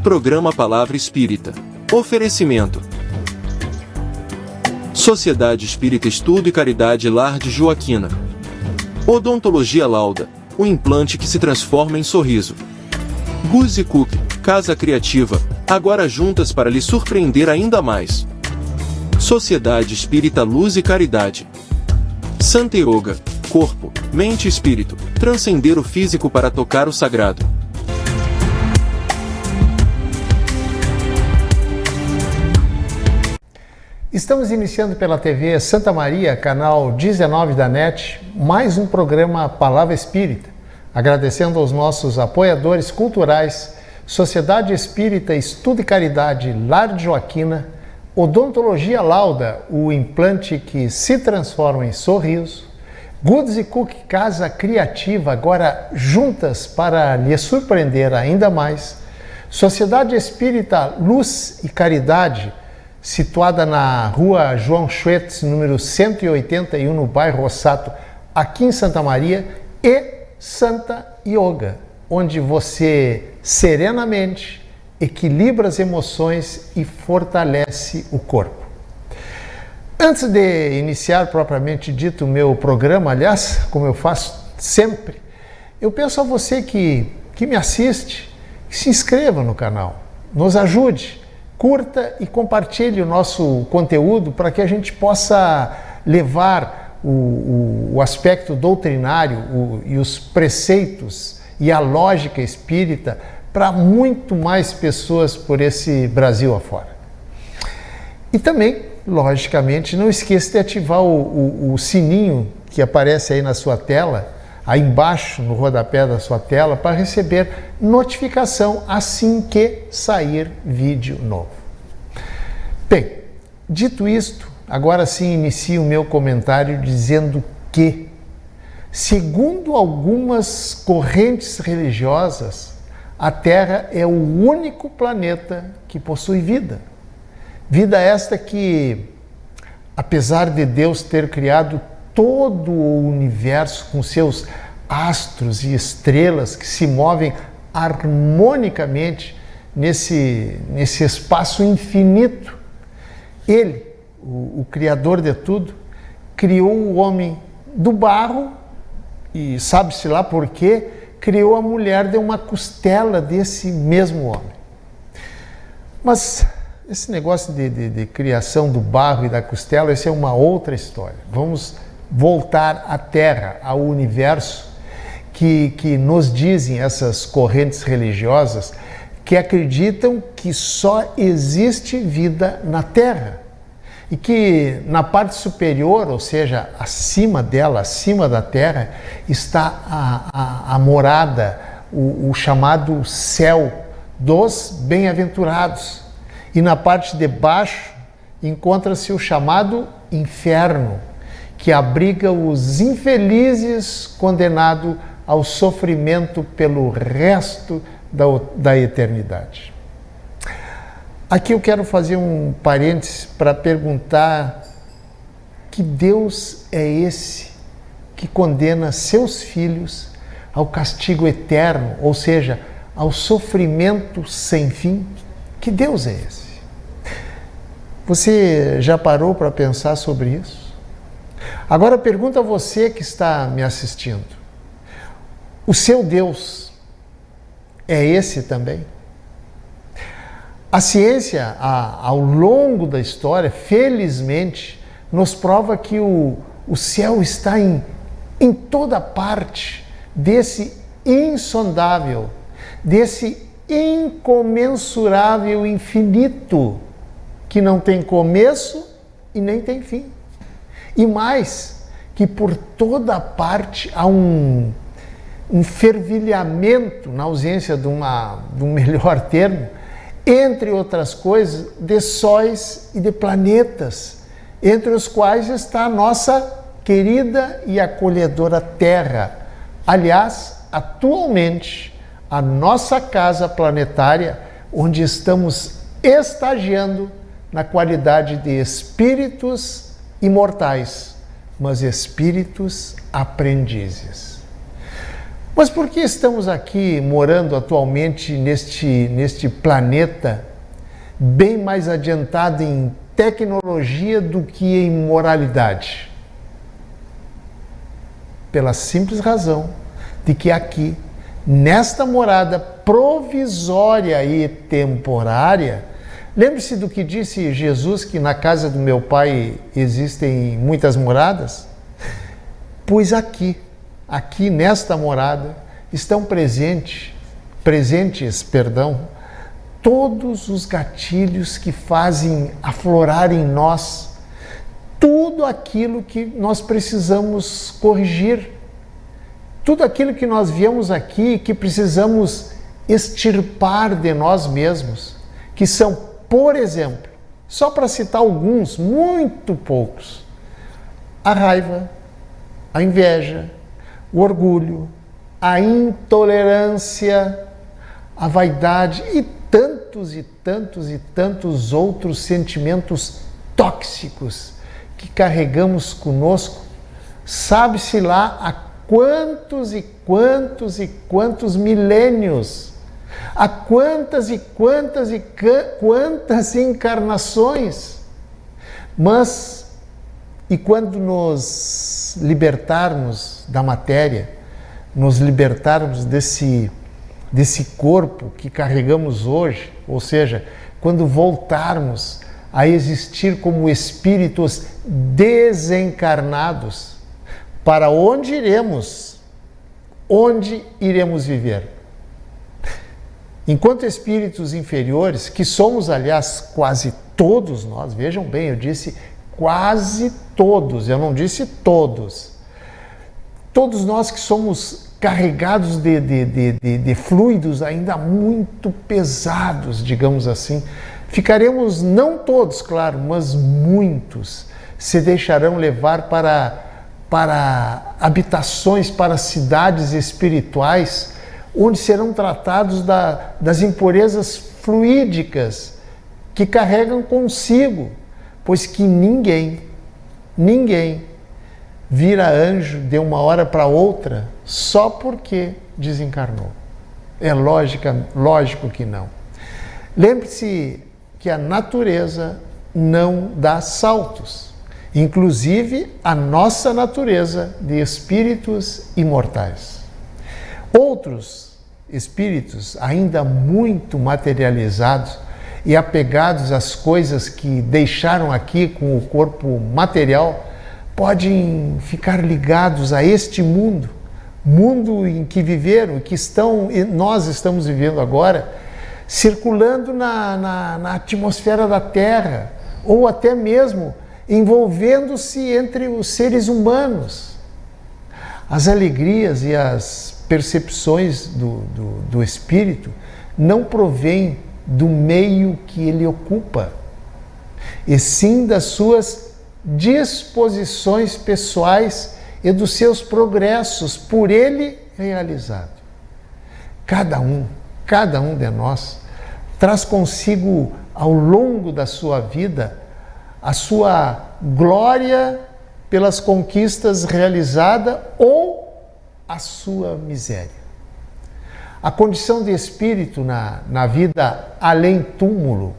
Programa Palavra Espírita. Oferecimento: Sociedade Espírita Estudo e Caridade Lar de Joaquina. Odontologia Lauda, o implante que se transforma em sorriso. Guzzi Cook, Casa Criativa, agora juntas para lhe surpreender ainda mais. Sociedade Espírita Luz e Caridade. Santa Yoga, corpo, mente e espírito, transcender o físico para tocar o sagrado. Estamos iniciando pela TV Santa Maria, canal 19 da NET, mais um programa Palavra Espírita, agradecendo aos nossos apoiadores culturais, Sociedade Espírita Estudo e Caridade Lar de Joaquina, Odontologia Lauda, o implante que se transforma em sorriso, Guzzi Cook Casa Criativa, agora juntas para lhe surpreender ainda mais, Sociedade Espírita Luz e Caridade, situada na rua João Schwetz, número 181, no bairro Rossato, aqui em Santa Maria, e Santa Yoga, onde você serenamente equilibra as emoções e fortalece o corpo. Antes de iniciar propriamente dito o meu programa, aliás, como eu faço sempre, eu peço a você que me assiste, que se inscreva no canal, nos ajude, curta e compartilhe o nosso conteúdo para que a gente possa levar o aspecto doutrinário e os preceitos e a lógica espírita para muito mais pessoas por esse Brasil afora. E também, logicamente, não esqueça de ativar o sininho que aparece aí na sua tela, aí embaixo no rodapé da sua tela, para receber notificação assim que sair vídeo novo. Bem, dito isto, agora sim inicio o meu comentário dizendo que, segundo algumas correntes religiosas, a Terra é o único planeta que possui vida. Vida esta que, apesar de Deus ter criado todo o universo com seus astros e estrelas que se movem harmonicamente nesse espaço infinito, Ele, o Criador de tudo, criou o homem do barro e sabe-se lá por quê, criou a mulher de uma costela desse mesmo homem. Mas esse negócio de criação do barro e da costela, essa é uma outra história. Vamos voltar à Terra, ao universo, que nos dizem essas correntes religiosas que acreditam que só existe vida na Terra e que na parte superior, ou seja, acima dela, acima da Terra, está a morada, o chamado céu dos bem-aventurados. E na parte de baixo encontra-se o chamado inferno, que abriga os infelizes condenados ao sofrimento pelo resto da eternidade. Aqui eu quero fazer um parênteses para perguntar: que Deus é esse que condena seus filhos ao castigo eterno, ou seja, ao sofrimento sem fim? Que Deus é esse? Você já parou para pensar sobre isso? Agora pergunta a você que está me assistindo: o seu Deus é esse também? A ciência, ao longo da história, felizmente, nos prova que o céu está em toda parte, desse insondável, desse incomensurável infinito, que não tem começo e nem tem fim. E mais, que por toda parte há um fervilhamento, na ausência de um melhor termo, entre outras coisas, de sóis e de planetas, entre os quais está a nossa querida e acolhedora Terra. Aliás, atualmente, a nossa casa planetária, onde estamos estagiando na qualidade de espíritos imortais, mas espíritos aprendizes. Mas por que estamos aqui morando atualmente neste planeta bem mais adiantado em tecnologia do que em moralidade? Pela simples razão de que aqui, nesta morada provisória e temporária, lembre-se do que disse Jesus, que na casa do meu Pai existem muitas moradas? Pois aqui nesta morada estão presentes, todos os gatilhos que fazem aflorar em nós tudo aquilo que nós precisamos corrigir, tudo aquilo que nós viemos aqui que precisamos extirpar de nós mesmos, que são, por exemplo, só para citar alguns, muito poucos, a raiva, a inveja, o orgulho, a intolerância, a vaidade e tantos outros sentimentos tóxicos que carregamos conosco, sabe-se lá há quantos milênios, há quantas encarnações. Mas, e quando nos libertarmos da matéria, nos libertarmos desse corpo que carregamos hoje, ou seja, quando voltarmos a existir como espíritos desencarnados, para onde iremos? Onde iremos viver? Enquanto espíritos inferiores, que somos, aliás, quase todos nós, vejam bem, eu disse quase todos, eu não disse todos. Todos nós que somos carregados de fluidos ainda muito pesados, digamos assim, ficaremos, não todos, claro, mas muitos, se deixarão levar para habitações, para cidades espirituais, onde serão tratados das impurezas fluídicas que carregam consigo, pois que ninguém vira anjo de uma hora para outra só porque desencarnou. É lógico que não. Lembre-se que a natureza não dá saltos, inclusive a nossa natureza de espíritos imortais. Outros espíritos ainda muito materializados e apegados às coisas que deixaram aqui com o corpo material, podem ficar ligados a este mundo em que viveram, que nós estamos vivendo agora, circulando na atmosfera da Terra, ou até mesmo envolvendo-se entre os seres humanos. As alegrias e as percepções do espírito não provêm do meio que ele ocupa, e sim das suas disposições pessoais e dos seus progressos por ele realizado. Cada um de nós traz consigo ao longo da sua vida a sua glória pelas conquistas realizadas ou a sua miséria. A condição de espírito na vida além túmulo,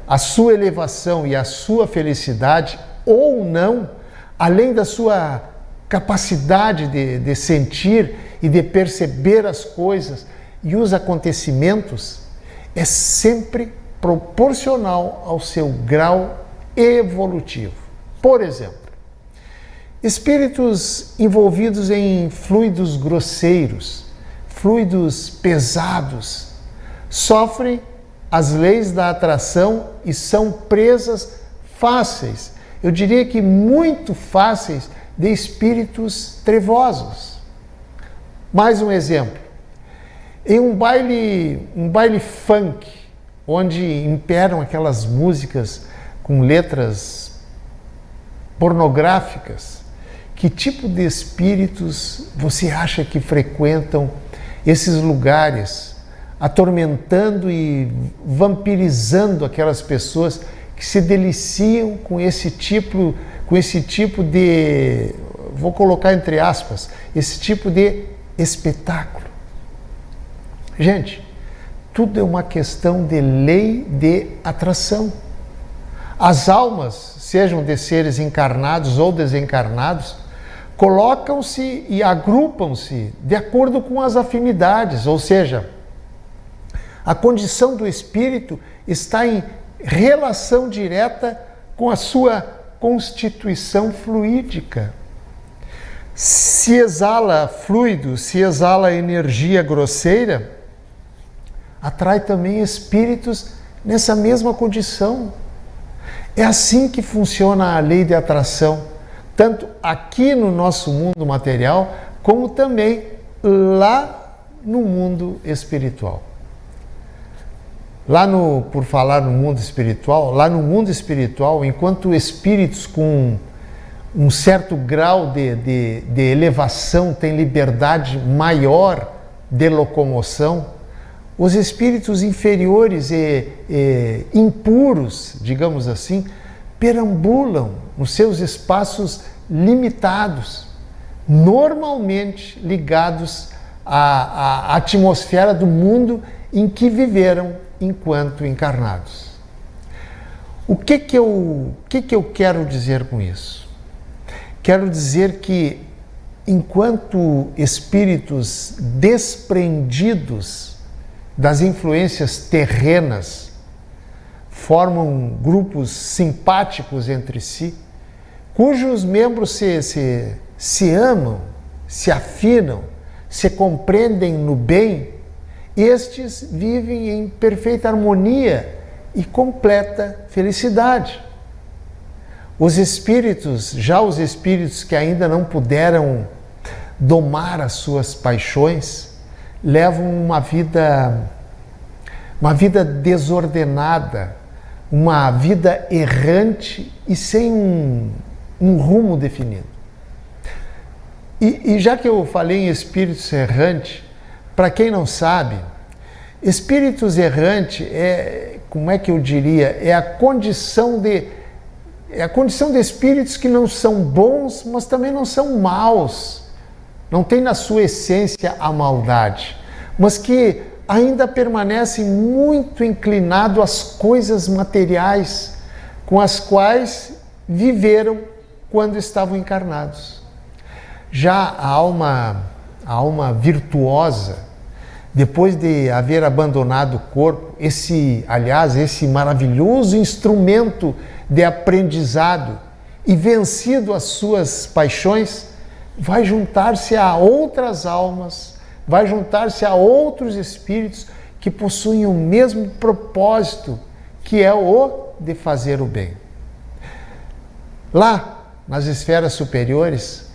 a sua elevação e a sua felicidade ou não, além da sua capacidade de sentir e de perceber as coisas e os acontecimentos, é sempre proporcional ao seu grau evolutivo. Por exemplo, espíritos envolvidos em fluidos grosseiros, fluidos pesados, sofrem as leis da atração e são presas fáceis, eu diria que muito fáceis, de espíritos trevosos. Mais um exemplo. Em um baile funk, onde imperam aquelas músicas com letras pornográficas, que tipo de espíritos você acha que frequentam esses lugares, atormentando e vampirizando aquelas pessoas que se deliciam com esse tipo de, vou colocar entre aspas, esse tipo de espetáculo. Gente, tudo é uma questão de lei de atração. As almas, sejam de seres encarnados ou desencarnados, colocam-se e agrupam-se de acordo com as afinidades, ou seja, a condição do espírito está em relação direta com a sua constituição fluídica. Se exala fluido, se exala energia grosseira, atrai também espíritos nessa mesma condição. É assim que funciona a lei de atração, tanto aqui no nosso mundo material, como também lá no mundo espiritual. Por falar no mundo espiritual, lá no mundo espiritual, enquanto espíritos com um certo grau de elevação têm liberdade maior de locomoção, os espíritos inferiores e impuros, digamos assim, perambulam nos seus espaços limitados, normalmente ligados à atmosfera do mundo em que viveram enquanto encarnados. O que eu quero dizer com isso? Quero dizer que, enquanto espíritos desprendidos das influências terrenas formam grupos simpáticos entre si, cujos membros se amam, se afinam, se compreendem no bem, estes vivem em perfeita harmonia e completa felicidade. Os espíritos que ainda não puderam domar as suas paixões, levam uma vida desordenada, uma vida errante e sem um rumo definido. E já que eu falei em espíritos errantes, para quem não sabe, espíritos errantes é a condição de espíritos que não são bons, mas também não são maus. Não tem na sua essência a maldade, mas que ainda permanecem muito inclinados às coisas materiais com as quais viveram quando estavam encarnados. Já a alma virtuosa, depois de haver abandonado o corpo, esse maravilhoso instrumento de aprendizado e vencido as suas paixões, vai juntar-se a outras almas, vai juntar-se a outros espíritos que possuem o mesmo propósito, que é o de fazer o bem. Lá, nas esferas superiores,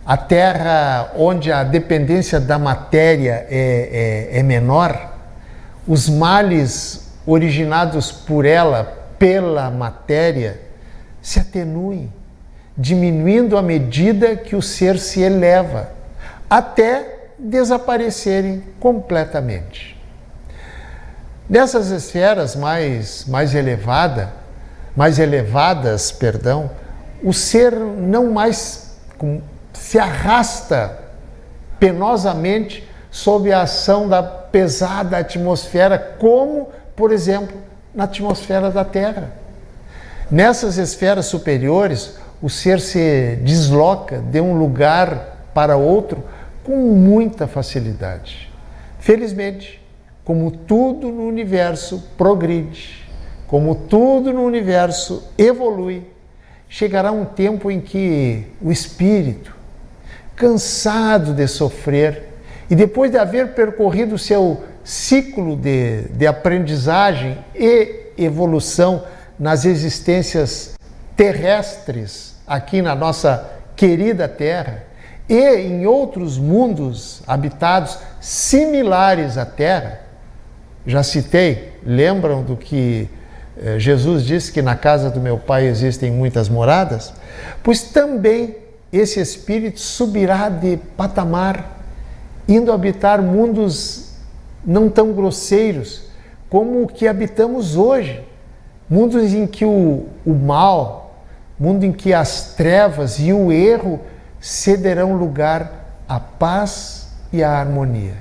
a Terra, onde a dependência da matéria é menor, os males originados por ela, pela matéria, se atenuem, diminuindo à medida que o ser se eleva, até desaparecerem completamente. Nessas esferas mais elevadas, o ser não mais se arrasta penosamente sob a ação da pesada atmosfera, como, por exemplo, na atmosfera da Terra. Nessas esferas superiores, o ser se desloca de um lugar para outro com muita facilidade. Felizmente, como tudo no universo progride, como tudo no universo evolui, chegará um tempo em que o espírito, cansado de sofrer, e depois de haver percorrido seu ciclo de aprendizagem e evolução nas existências terrestres, aqui na nossa querida Terra, e em outros mundos habitados similares à Terra, já citei, lembram do que Jesus disse, que na casa do meu Pai existem muitas moradas? Pois também esse espírito subirá de patamar, indo habitar mundos não tão grosseiros como o que habitamos hoje. Mundos em que o mal, mundo em que as trevas e o erro cederão lugar à paz e a harmonia.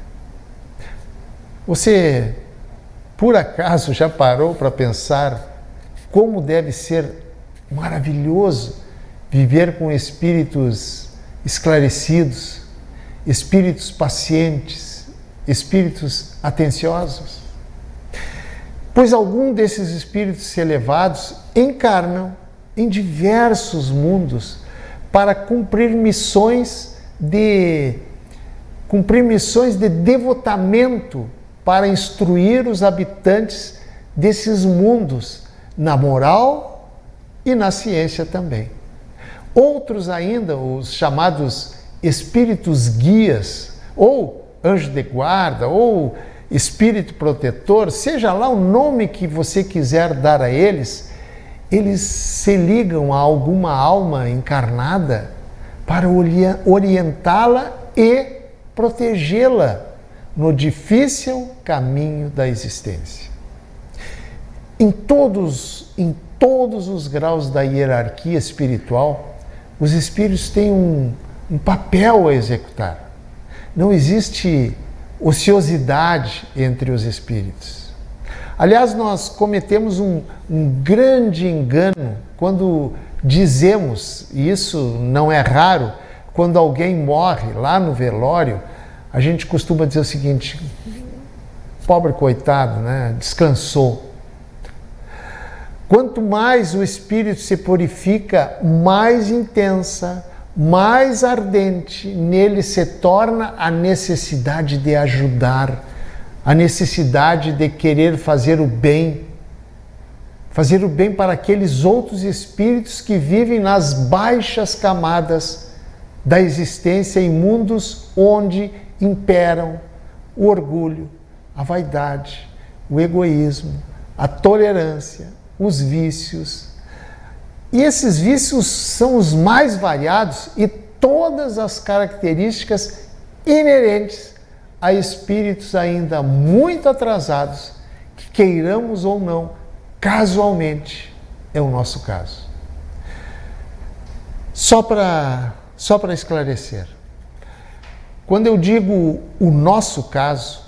Você, por acaso, já parou para pensar como deve ser maravilhoso viver com espíritos esclarecidos, espíritos pacientes, espíritos atenciosos? Pois algum desses espíritos elevados encarnam em diversos mundos para cumprir missões de devotamento para instruir os habitantes desses mundos na moral e na ciência também. Outros ainda, os chamados espíritos guias, ou anjo de guarda, ou espírito protetor, seja lá o nome que você quiser dar a eles, eles se ligam a alguma alma encarnada para orientá-la e protegê-la no difícil caminho da existência. Em todos os graus da hierarquia espiritual, os espíritos têm um papel a executar. Não existe ociosidade entre os espíritos. Aliás, nós cometemos um grande engano quando dizemos, e isso não é raro, quando alguém morre lá no velório, a gente costuma dizer o seguinte: pobre coitado, né? Descansou. Quanto mais o espírito se purifica, mais intensa, mais ardente nele se torna a necessidade de ajudar, a necessidade de querer fazer o bem para aqueles outros espíritos que vivem nas baixas camadas da existência, em mundos onde imperam o orgulho, a vaidade, o egoísmo, a tolerância, os vícios. E esses vícios são os mais variados e todas as características inerentes a espíritos ainda muito atrasados, que queiramos ou não, casualmente é o nosso caso. Só para esclarecer, quando eu digo o nosso caso,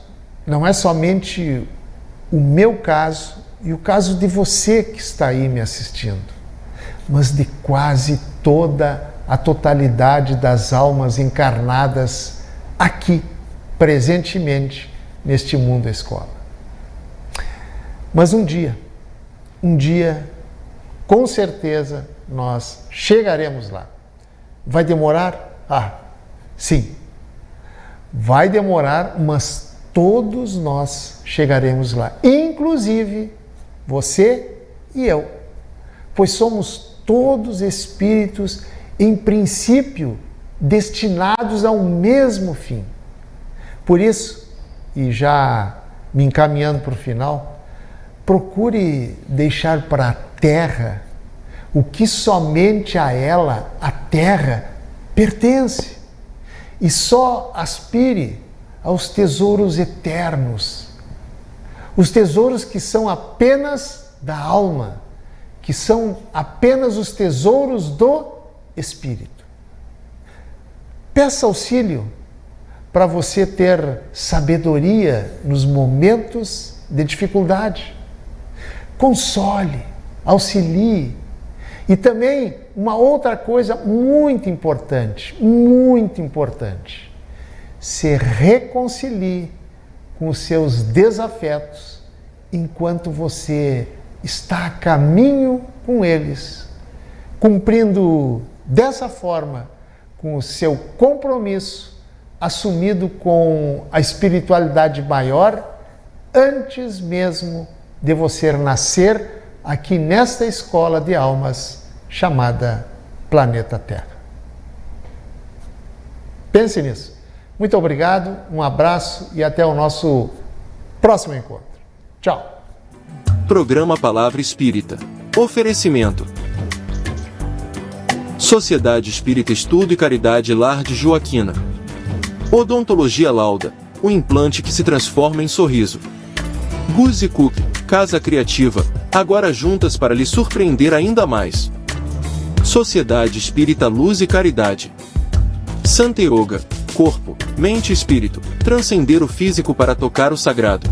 não é somente o meu caso e o caso de você que está aí me assistindo, mas de quase toda a totalidade das almas encarnadas aqui, presentemente, neste mundo escola. Mas um dia, com certeza, nós chegaremos lá. Vai demorar? Sim. Vai demorar, mas todos nós chegaremos lá. Inclusive, você e eu. Pois somos todos espíritos, em princípio, destinados ao mesmo fim. Por isso, e já me encaminhando para o final, procure deixar para a Terra o que somente a ela, a Terra, pertence. E só aspire aos tesouros eternos. Os tesouros que são apenas da alma, que são apenas os tesouros do Espírito. Peça auxílio para você ter sabedoria nos momentos de dificuldade. Console, auxilie. E também uma outra coisa muito importante, se reconcilie com os seus desafetos enquanto você está a caminho com eles, cumprindo dessa forma com o seu compromisso assumido com a espiritualidade maior antes mesmo de você nascer aqui nesta escola de almas chamada Planeta Terra. Pense nisso. Muito obrigado, um abraço e até o nosso próximo encontro. Tchau. Programa Palavra Espírita. Oferecimento: Sociedade Espírita Estudo e Caridade Lar de Joaquina. Odontologia Lauda, o implante que se transforma em sorriso. Guzi Cook, Casa Criativa, agora juntas para lhe surpreender ainda mais. Sociedade Espírita Luz e Caridade. Santa Yoga, corpo, mente e espírito, transcender o físico para tocar o sagrado.